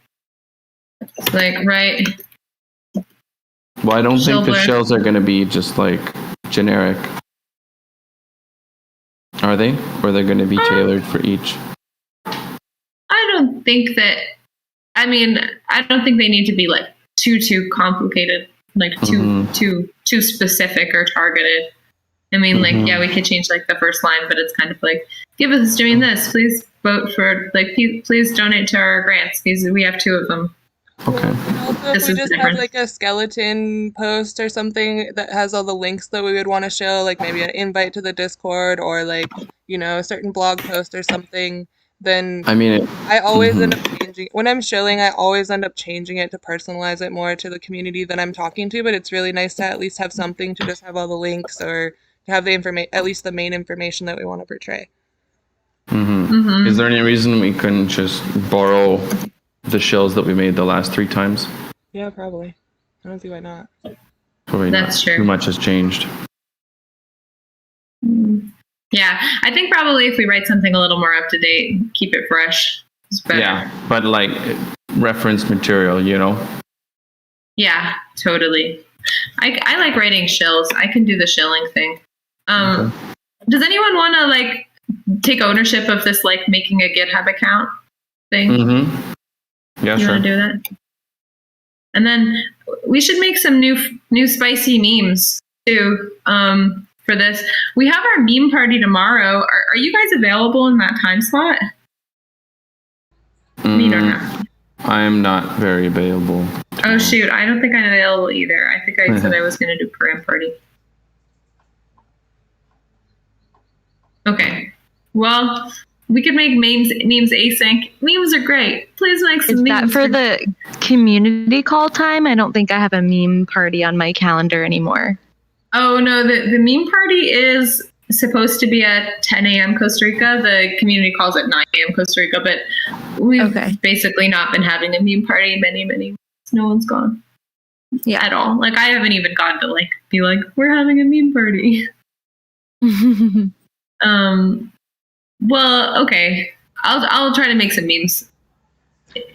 [SPEAKER 1] Like, right.
[SPEAKER 4] Well, I don't think the
[SPEAKER 1] Shillblur.
[SPEAKER 4] shells are going to be just like generic. Are they? Or they're going to be tailored for each?
[SPEAKER 1] I don't think that, I mean, I don't think they need to be like too complicated, like too specific or targeted. I mean, like, yeah, we could change like the first line, but it's kind of like, give us doing this. Please vote for, like, please donate to our grants. We have 2 of them.
[SPEAKER 4] Okay.
[SPEAKER 2] Also, if
[SPEAKER 1] This
[SPEAKER 2] we
[SPEAKER 1] is
[SPEAKER 2] just
[SPEAKER 1] different.
[SPEAKER 2] have like a skeleton post or something that has all the links that we would want to show, like maybe an invite to the Discord or like, you know, a certain blog post or something, then
[SPEAKER 4] I mean,
[SPEAKER 2] I always end up changing. When I'm shilling, I always end up changing it to personalize it more to the community that I'm talking to, but it's really nice to at least have something to just have all the links or to have the information, at least the main information that we want to portray.
[SPEAKER 4] Is there any reason we couldn't just borrow the shells that we made the last 3 times?
[SPEAKER 2] Yeah, probably. I don't see why not.
[SPEAKER 4] Probably
[SPEAKER 1] That's
[SPEAKER 4] not.
[SPEAKER 1] true.
[SPEAKER 4] Too much has changed.
[SPEAKER 1] Yeah, I think probably if we write something a little more up to date, keep it fresh, it's better.
[SPEAKER 4] Yeah, but like reference material, you know?
[SPEAKER 1] Yeah, totally. I like writing shills. I can do the shilling thing. Does anyone want to like take ownership of this, like making a GitHub account thing?
[SPEAKER 4] Yeah,
[SPEAKER 1] You
[SPEAKER 4] sure.
[SPEAKER 1] want to do that? And then we should make some new spicy memes too. For this, we have our meme party tomorrow. Are you guys available in that time slot? Me or not?
[SPEAKER 4] I am not very available.
[SPEAKER 1] Oh shoot! I don't think I'm available either. I think I said I was going to do Param party. Okay. Well, we could make memes async. Memes are great. Please make some
[SPEAKER 3] Is
[SPEAKER 1] memes.
[SPEAKER 3] that for the community call time? I don't think I have a meme party on my calendar anymore.
[SPEAKER 1] Oh no, the meme party is supposed to be at 10 a.m. Costa Rica. The community calls at 9 a.m. Costa Rica, but we've basically not been having a meme party many weeks. No one's gone. Yeah, at all. Like I haven't even gone to like be like, we're having a meme party. Well, okay. I'll try to make some memes.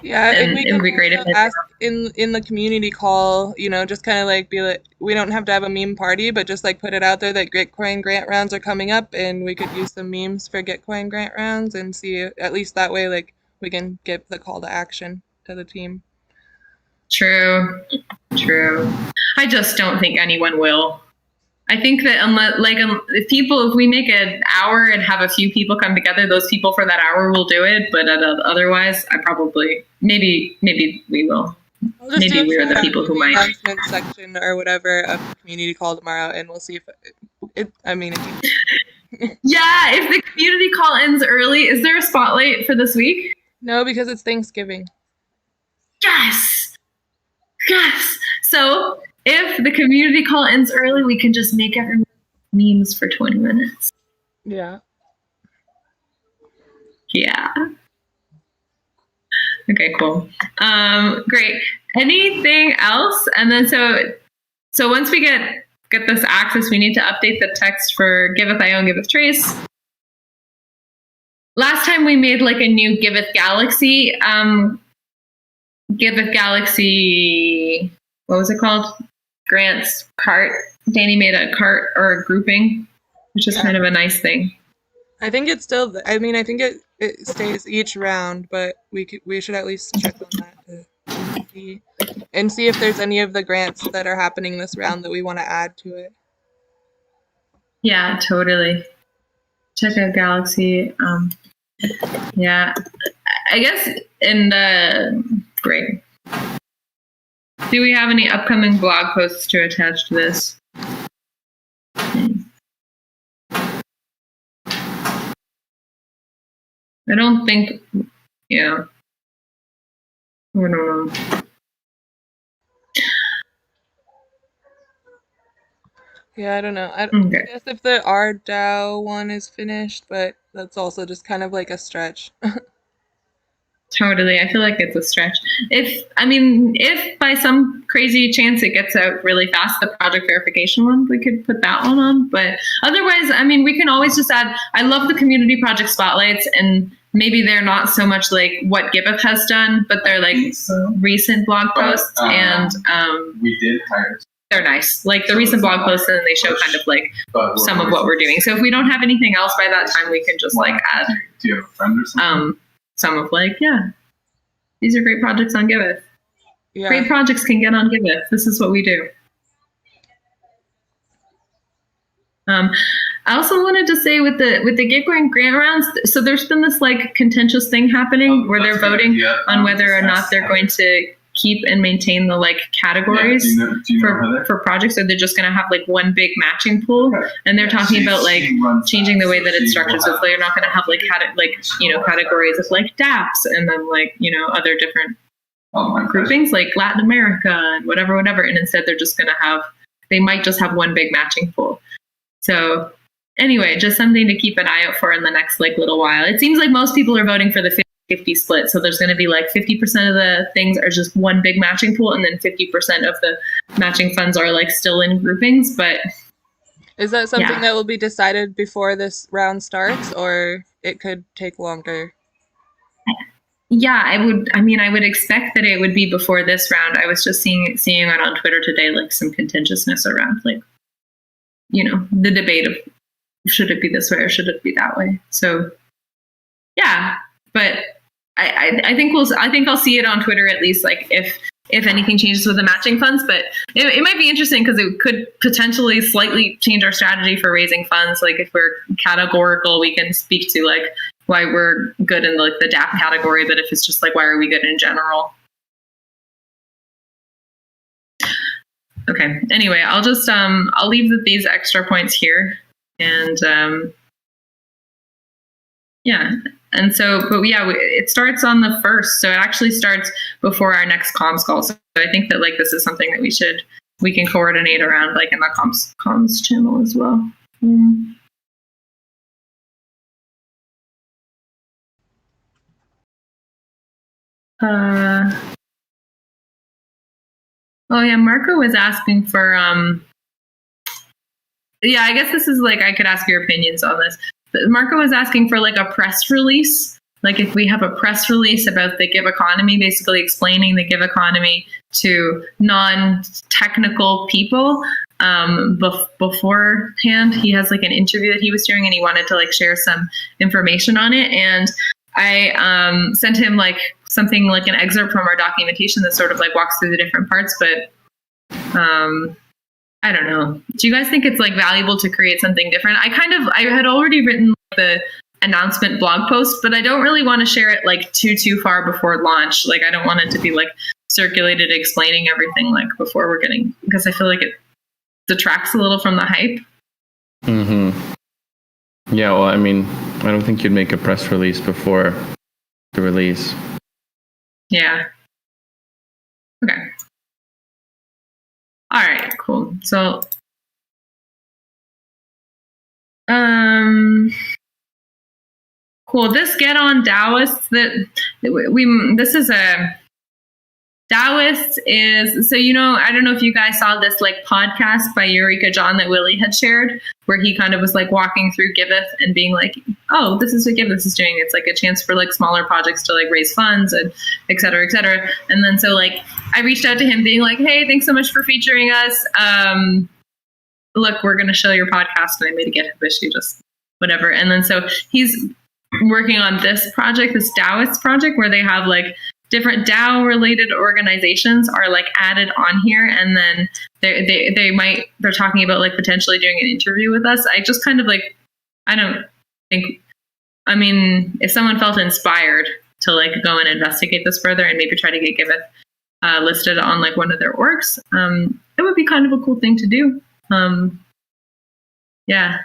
[SPEAKER 2] Yeah,
[SPEAKER 1] And
[SPEAKER 2] if we
[SPEAKER 1] it would
[SPEAKER 2] could
[SPEAKER 1] be great if
[SPEAKER 2] also ask in the community call, you know, just kind of like be like, we don't have to have a meme party, but just like put it out there that Gitcoin grant rounds are coming up, and we could use some memes for Gitcoin grant rounds and see, at least that way, like we can give the call to action to the team.
[SPEAKER 1] True. I just don't think anyone will. I think that unless, like, if we make an hour and have a few people come together, those people for that hour will do it. But otherwise, I probably, maybe we will. Maybe we are the people who might.
[SPEAKER 2] Announcement section or whatever of the community call tomorrow, and we'll see if it. I mean,
[SPEAKER 1] yeah, if the community call ends early, is there a spotlight for this week?
[SPEAKER 2] No, because it's Thanksgiving.
[SPEAKER 1] Yes. So if the community call ends early, we can just make everyone memes for 20 minutes.
[SPEAKER 2] Yeah.
[SPEAKER 1] Okay, cool. Great. Anything else? And then so once we get get this access. We need to update the text for Giveth IO and Giveth Trace. Last time we made like a new Giveth Galaxy. Giveth Galaxy, what was it called? Grants cart. Danny made a cart or a grouping, which is kind of a nice thing.
[SPEAKER 2] I think it's still. I mean, I think it stays each round, but we should at least check on that to see and see if there's any of the grants that are happening this round that we want to add to it.
[SPEAKER 1] Yeah, totally. Check out Galaxy. Yeah, I guess great. Do we have any upcoming blog posts to attach to this? I don't think, yeah. I don't know.
[SPEAKER 2] Yeah, I don't know. I
[SPEAKER 1] Okay.
[SPEAKER 2] guess if the RDAO one is finished, but that's also just kind of like a stretch.
[SPEAKER 1] Totally. I feel like it's a stretch. If by some crazy chance it gets out really fast, the project verification one, we could put that one on. But otherwise, we can always just add, I love the community project spotlights, and maybe they're not so much like what Giveth has done, but they're like recent blog posts, and
[SPEAKER 5] we did hire.
[SPEAKER 1] They're nice. Like the recent blog posts, and they show kind of like some of what we're doing. So if we don't have anything else by that time, we can just like add
[SPEAKER 5] Do you have a friend or something?
[SPEAKER 1] some of like, yeah, these are great projects on Giveth.
[SPEAKER 2] Yeah.
[SPEAKER 1] Great projects can get on Giveth. This is what we do. I also wanted to say with the Gitcoin grant rounds, so there's been this like contentious thing happening where they're voting on whether or not they're going to keep and maintain the like categories for projects, or they're just going to have like one big matching pool. And they're talking about like changing the way that it's structured, so they're not going to have like categories of like dApps and then like other different groupings like Latin America and whatever, and instead they might just have one big matching pool. So anyway, just something to keep an eye out for in the next like little while. It seems like most people are voting for the 50 split. So there's going to be like 50% of the things are just one big matching pool, and then 50% of the matching funds are like still in groupings. But
[SPEAKER 2] is that something that will be decided before this round starts, or it could take longer?
[SPEAKER 1] Yeah, I would expect that it would be before this round. I was just seeing it on Twitter today, like some contentiousness around like, the debate of should it be this way or should it be that way. So yeah, but I think I'll see it on Twitter at least, like if anything changes with the matching funds. But it might be interesting because it could potentially slightly change our strategy for raising funds. Like if we're categorical, we can speak to like why we're good in like the dApp category, but if it's just like why are we good in general. Okay. Anyway, I'll just I'll leave these extra points here, and yeah. And so, but yeah, it starts on the 1st, so it actually starts before our next comms call. So I think that like this is something that we can coordinate around like in the comms channel as well. Oh yeah, Marco was asking for yeah, I guess this is like I could ask your opinions on this. But Marco was asking for like a press release, like if we have a press release about the Give economy, basically explaining the Give economy to non-technical people beforehand. He has like an interview that he was doing, and he wanted to like share some information on it. And I sent him like something like an excerpt from our documentation that sort of like walks through the different parts, but I don't know. Do you guys think it's like valuable to create something different? I had already written the announcement blog post, but I don't really want to share it like too far before launch. Like I don't want it to be like circulated explaining everything like before we're getting, because I feel like it detracts a little from the hype.
[SPEAKER 4] Yeah, well, I don't think you'd make a press release before the release. Yeah.
[SPEAKER 1] Okay. All right, cool. So, cool. This get on Taoists this is Taoist is, so, you know, I don't know if you guys saw this like podcast by Eureka John that Willie had shared, where he kind of was like walking through Giveth and being like, oh, this is what Giveth is doing. It's like a chance for like smaller projects to like raise funds and et cetera, et cetera. And then so like I reached out to him being like, hey, thanks so much for featuring us. Look, we're going to show your podcast. And I made a GitHub issue, just whatever. And then so he's working on this project, this Taoist project, where they have like different DAO related organizations are like added on here. And then they're talking about like potentially doing an interview with us. I just kind of like, I don't think, I mean, if someone felt inspired to like go and investigate this further and maybe try to get Giveth listed on like one of their orgs, it would be kind of a cool thing to do. Yeah,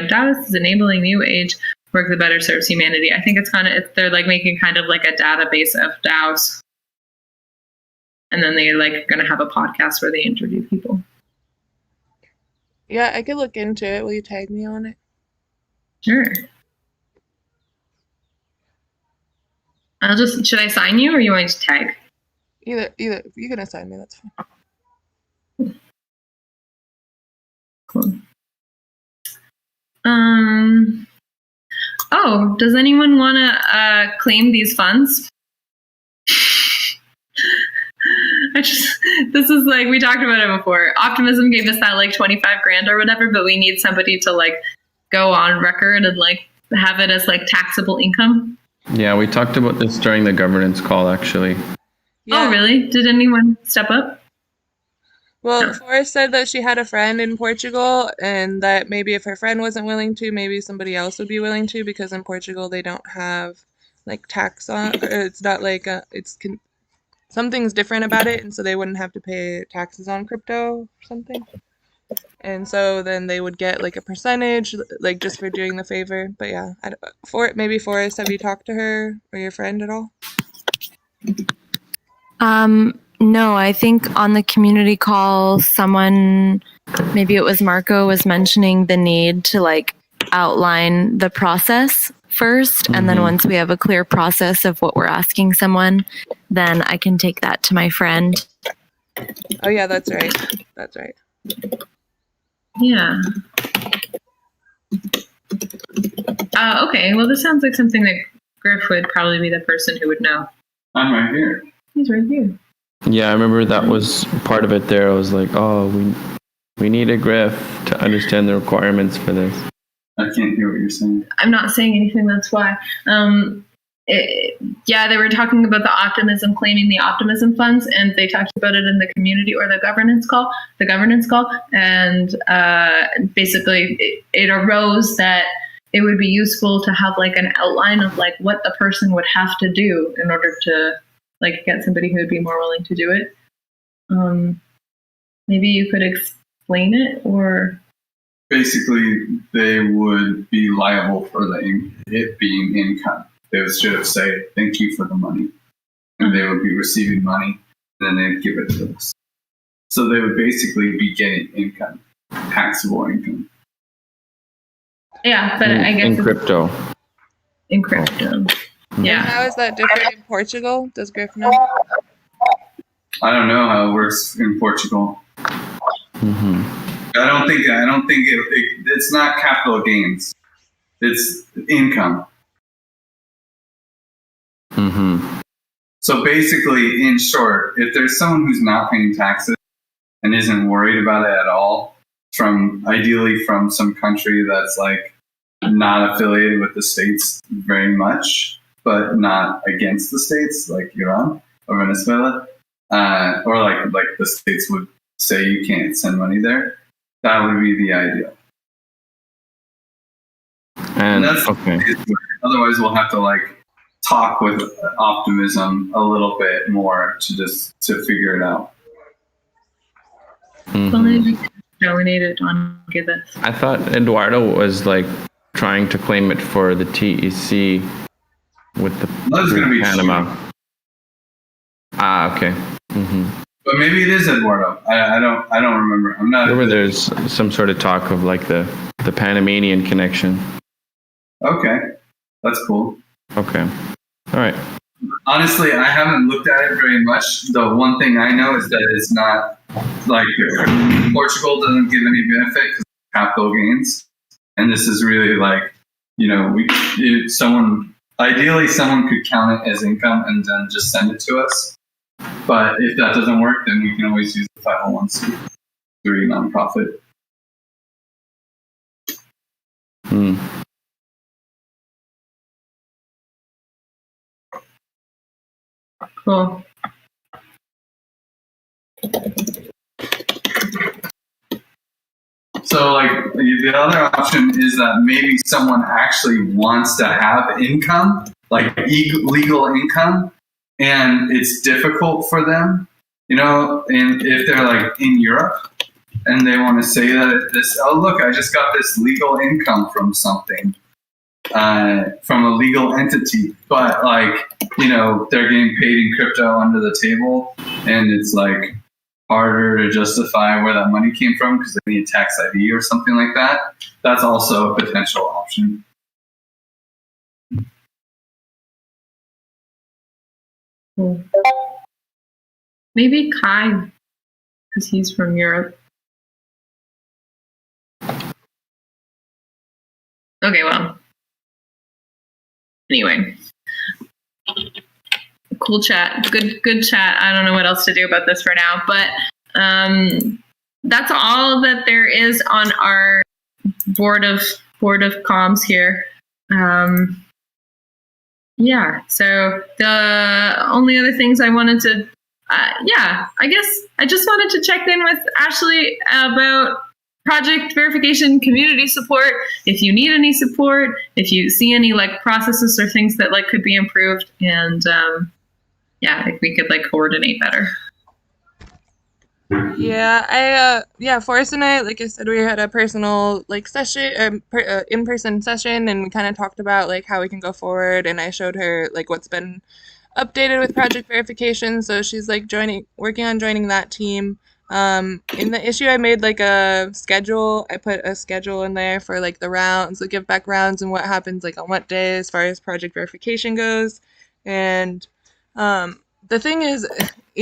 [SPEAKER 1] Taoist is enabling new age work that better serves humanity. I think it's kind of, they're like making kind of like a database of DAOs. And then they're like going to have a podcast where they interview people.
[SPEAKER 2] Yeah, I could look into it. Will you tag me on it?
[SPEAKER 1] Sure. Should I sign you or you want me to tag?
[SPEAKER 2] Either, you can assign me, that's fine.
[SPEAKER 1] Cool. Oh, does anyone want to claim these funds? This is like, we talked about it before. Optimism gave us that like 25 grand or whatever, but we need somebody to like go on record and like have it as like taxable income.
[SPEAKER 4] Yeah, we talked about this during the governance call, actually.
[SPEAKER 2] Yeah.
[SPEAKER 1] Oh, really? Did anyone step up?
[SPEAKER 2] Well, Forrest said that she had a friend in Portugal, and that maybe if her friend wasn't willing to, maybe somebody else would be willing to, because in Portugal they don't have like tax on, or it's not like something's different about it, and so they wouldn't have to pay taxes on crypto or something. And so then they would get like a percentage, like just for doing the favor. But yeah, maybe Forrest, have you talked to her or your friend at all?
[SPEAKER 3] No, I think on the community call, someone, maybe it was Marco, was mentioning the need to like outline the process first. And then once we have a clear process of what we're asking someone, then I can take that to my friend.
[SPEAKER 2] Oh yeah, that's right. That's right.
[SPEAKER 1] Yeah. Okay, well, this sounds like something that Griff would probably be the person who would know.
[SPEAKER 5] I'm right here.
[SPEAKER 1] He's right here.
[SPEAKER 4] Yeah, I remember that was part of it there. I was like, oh, we need a Griff to understand the requirements for this.
[SPEAKER 5] I can't hear what you're saying.
[SPEAKER 1] I'm not saying anything, that's why. Yeah, they were talking about the optimism, claiming the optimism funds, and they talked about it in the community or the governance call, and basically it arose that it would be useful to have like an outline of like what the person would have to do in order to like get somebody who would be more willing to do it. Maybe you could explain it, or
[SPEAKER 5] Basically, they would be liable for it being income. They would straight up say, thank you for the money. And they would be receiving money, and then they'd give it to us. So they would basically be getting income, taxable income.
[SPEAKER 1] yeah, but I guess
[SPEAKER 4] in crypto.
[SPEAKER 1] in crypto. Yeah.
[SPEAKER 2] How is that different in Portugal? Does Griff know?
[SPEAKER 5] I don't know how it works in Portugal. I don't think it's not capital gains. It's income. So basically, in short, if there's someone who's not paying taxes and isn't worried about it at all, ideally from some country that's like not affiliated with the states very much, but not against the states, like Iran or Venezuela, or like the states would say you can't send money there, that would be the ideal.
[SPEAKER 4] And
[SPEAKER 5] that's
[SPEAKER 4] okay.
[SPEAKER 5] Otherwise, we'll have to like talk with optimism a little bit more to figure it out.
[SPEAKER 1] Well, maybe we can donate it on Giveth.
[SPEAKER 4] I thought Eduardo was like trying to claim it for the TEC with the
[SPEAKER 5] That's gonna be
[SPEAKER 4] Panama.
[SPEAKER 5] cheap.
[SPEAKER 4] Okay.
[SPEAKER 5] But maybe it is Eduardo. I don't remember. I'm not.
[SPEAKER 4] There's some sort of talk of like the Panamanian connection.
[SPEAKER 5] Okay, that's cool.
[SPEAKER 4] Okay. All right.
[SPEAKER 5] Honestly, I haven't looked at it very much. The one thing I know is that it's not like Portugal doesn't give any benefit because of capital gains, and this is really like, ideally someone could count it as income and then just send it to us. But if that doesn't work, then we can always use the 501c3 nonprofit.
[SPEAKER 1] Cool.
[SPEAKER 5] So, like, the other option is that maybe someone actually wants to have income, like legal income, and it's difficult for them, and if they're like in Europe and they want to say that look, I just got this legal income from something, from a legal entity, but they're getting paid in crypto under the table, and it's like harder to justify where that money came from because they need a tax ID or something like that. That's also a potential option.
[SPEAKER 1] Cool. Maybe Kai, because he's from Europe. Okay, well. Anyway. Cool chat. Good chat. I don't know what else to do about this for now, but that's all that there is on our board of comms here. Yeah, so the only other things I wanted to I guess I just wanted to check in with Ashley about project verification, community support. If you need any support, if you see any like processes or things that like could be improved, and if we could like coordinate better.
[SPEAKER 2] Yeah, Forrest and I, like I said, we had a personal like session, in-person session, and we kind of talked about like how we can go forward. And I showed her like what's been updated with project verification, so she's like working on joining that team. In the issue, I made like a schedule. I put a schedule in there for like the rounds, the give back rounds, and what happens like on what day as far as project verification goes. And the thing is,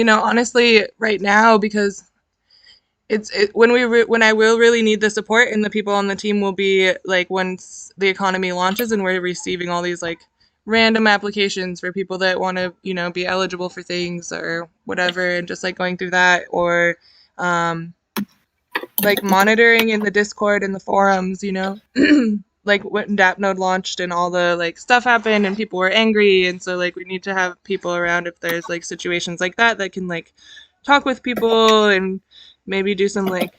[SPEAKER 2] honestly, right now, because when I will really need the support, and the people on the team will be like once the economy launches and we're receiving all these like random applications for people that want to be eligible for things or whatever, and just like going through that, or like monitoring in the Discord and the forums, like when DAppNode launched and all the like stuff happened and people were angry, and so like we need to have people around if there's like situations like that can like talk with people and maybe do some like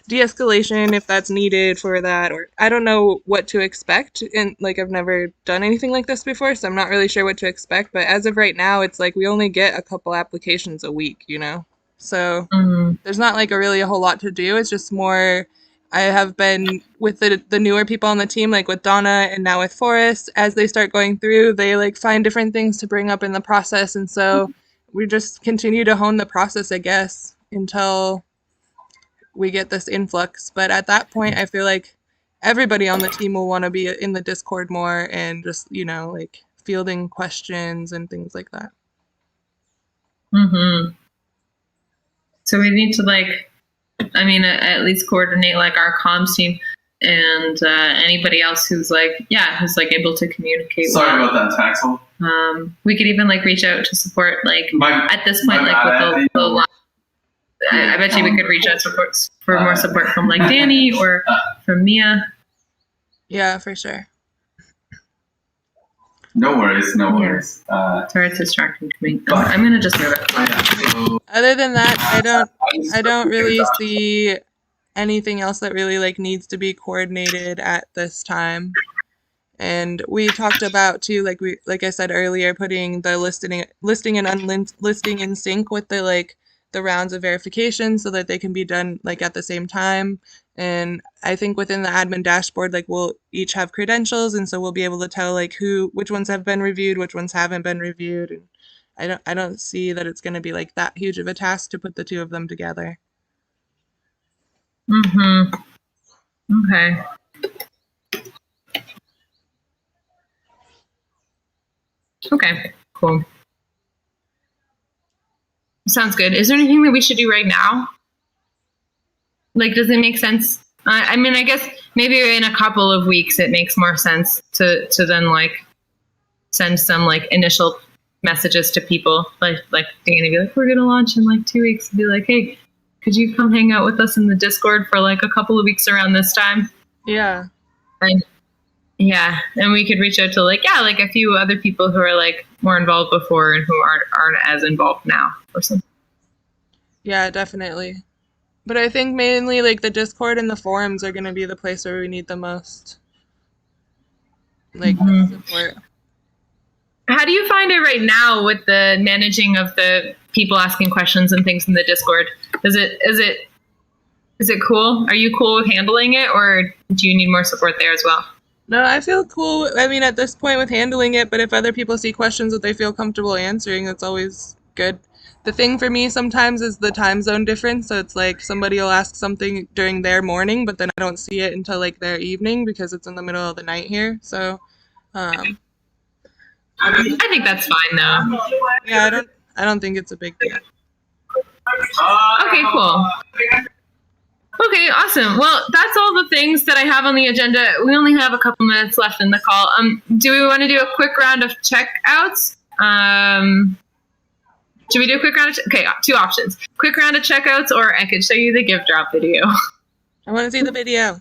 [SPEAKER 2] de-escalation if that's needed for that. Or I don't know what to expect, and like I've never done anything like this before, so I'm not really sure what to expect. But as of right now, it's like we only get a couple applications a week, so there's not like a whole lot to do. It's just more, I have been with the newer people on the team, like with Donna and now with Forrest, as they start going through, they like find different things to bring up in the process, and so we just continue to hone the process, I guess, until we get this influx. But at that point, I feel like everybody on the team will want to be in the Discord more and just, like fielding questions and things like that.
[SPEAKER 1] So we need to at least coordinate like our comms team and anybody else who's able to communicate.
[SPEAKER 5] Sorry about that, Taxel.
[SPEAKER 1] We could even like reach out to support at this point with the I bet you we could reach out for more support from like Danny or from Mia.
[SPEAKER 2] Yeah, for sure.
[SPEAKER 5] No worries.
[SPEAKER 1] Sorry, it's distracting to me. I'm gonna just move it.
[SPEAKER 2] Other than that, I don't really see anything else that really like needs to be coordinated at this time. And we talked about too, like I said earlier, putting the listing and unlisting in sync with the rounds of verification so that they can be done like at the same time. And I think within the admin dashboard, like we'll each have credentials, and so we'll be able to tell like which ones have been reviewed, which ones haven't been reviewed. And I don't see that it's going to be like that huge of a task to put the two of them together.
[SPEAKER 1] Okay. Okay, Cool. Sounds good. Is there anything that we should do right now? Like, does it make sense? I mean, I guess maybe in a couple of weeks it makes more sense to then like send some like initial messages to people, like Danny, be like, we're gonna launch in like 2 weeks, and be like, hey, could you come hang out with us in the Discord for like a couple of weeks around this time?
[SPEAKER 2] Yeah.
[SPEAKER 1] And yeah, and we could reach out to like a few other people who are like more involved before and who aren't as involved now or something.
[SPEAKER 2] Yeah, definitely. But I think mainly like the Discord and the forums are going to be the place where we need the most like support.
[SPEAKER 1] How do you find it right now with the managing of the people asking questions and things in the Discord? Is it cool? Are you cool with handling it, or do you need more support there as well?
[SPEAKER 2] No, I feel cool. I mean, at this point with handling it, but if other people see questions that they feel comfortable answering, that's always good. The thing for me sometimes is the time zone difference. So it's like somebody will ask something during their morning, but then I don't see it until like their evening because it's in the middle of the night here. So,
[SPEAKER 1] I think that's fine though.
[SPEAKER 2] yeah, I don't think it's a big deal.
[SPEAKER 1] Okay, cool. Okay, awesome. Well, that's all the things that I have on the agenda. We only have a couple minutes left in the call. Do we want to do a quick round of checkouts? Should we do a quick round of okay, 2 options. Quick round of checkouts, or I could show you the gift drop video.
[SPEAKER 2] I want to see the video.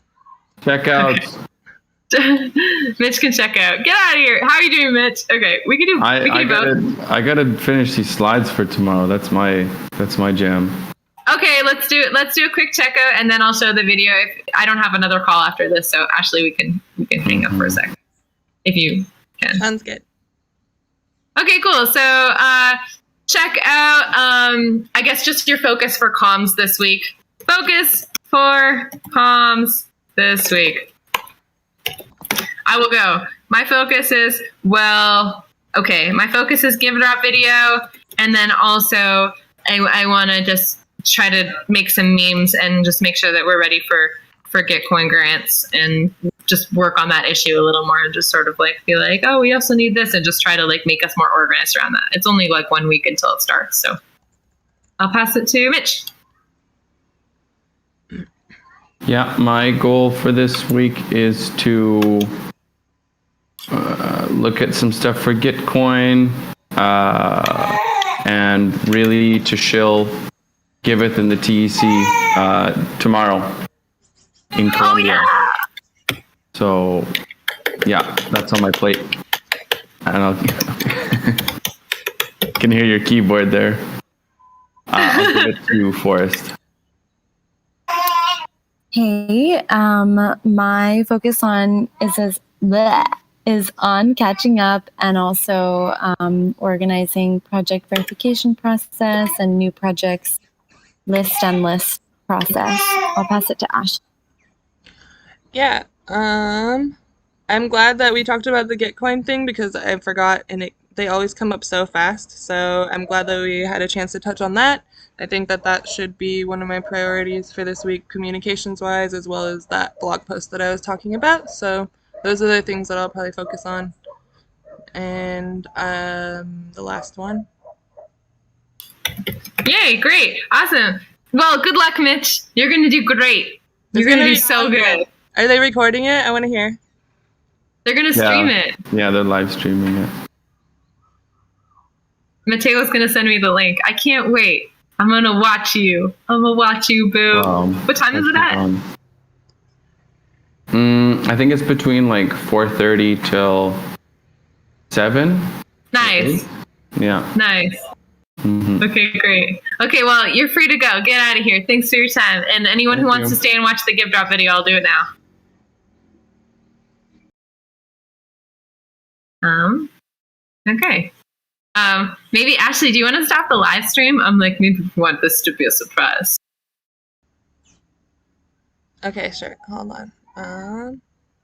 [SPEAKER 4] Checkouts.
[SPEAKER 1] Mitch can check out. Get out of here. How are you doing, Mitch? Okay, we can do both.
[SPEAKER 4] I gotta finish these slides for tomorrow. That's my jam.
[SPEAKER 1] Okay, let's do it. Let's do a quick checkout, and then I'll show the video. If I don't have another call after this, so Ashley, we can hang up for a second if you can.
[SPEAKER 2] Sounds good.
[SPEAKER 1] Okay, cool. So check out. I guess just your focus for comms this week. Focus for comms this week. I will go. My focus is my focus is Give Drop video, and then also I want to just try to make some memes and just make sure that we're ready for Gitcoin grants and just work on that issue a little more and just sort of like be like, oh, we also need this, and just try to like make us more organized around that. It's only like 1 week until it starts, so I'll pass it to Mitch.
[SPEAKER 4] Yeah, my goal for this week is to look at some stuff for Gitcoin and really to shill Giveth in the TEC tomorrow in Colombia.
[SPEAKER 1] Oh, yeah.
[SPEAKER 4] So, yeah, that's on my plate. And I'll can hear your keyboard there. I'll give it to Forrest.
[SPEAKER 3] Hey, my focus is on catching up and also organizing project verification process and new projects list process. I'll pass it to Ash.
[SPEAKER 2] Yeah. I'm glad that we talked about the Gitcoin thing because I forgot, and they always come up so fast. So I'm glad that we had a chance to touch on that. I think that should be one of my priorities for this week, communications-wise, as well as that blog post that I was talking about. So those are the things that I'll probably focus on. And the last one.
[SPEAKER 1] Yay, great. Awesome. Well, good luck, Mitch. You're going to do great. You're going to do so good.
[SPEAKER 2] Are they recording it? I want to hear.
[SPEAKER 1] They're going to stream it.
[SPEAKER 4] Yeah, they're live streaming it.
[SPEAKER 1] Mateo's going to send me the link. I can't wait. I'm going to watch you. I'm going to watch you, boo. What time is it at?
[SPEAKER 4] I think it's between like 4:30 till 7.
[SPEAKER 1] Nice.
[SPEAKER 4] Yeah.
[SPEAKER 1] Nice. Mm-hmm. Okay, great. Okay, well, you're free to go. Get out of here. Thanks for your time. And anyone who wants to stay and watch the Give Drop video, I'll do it now. Okay. Maybe Ashley, do you want to stop the live stream? I'm like, maybe we want this to be a surprise.
[SPEAKER 2] Okay, sure. Hold on.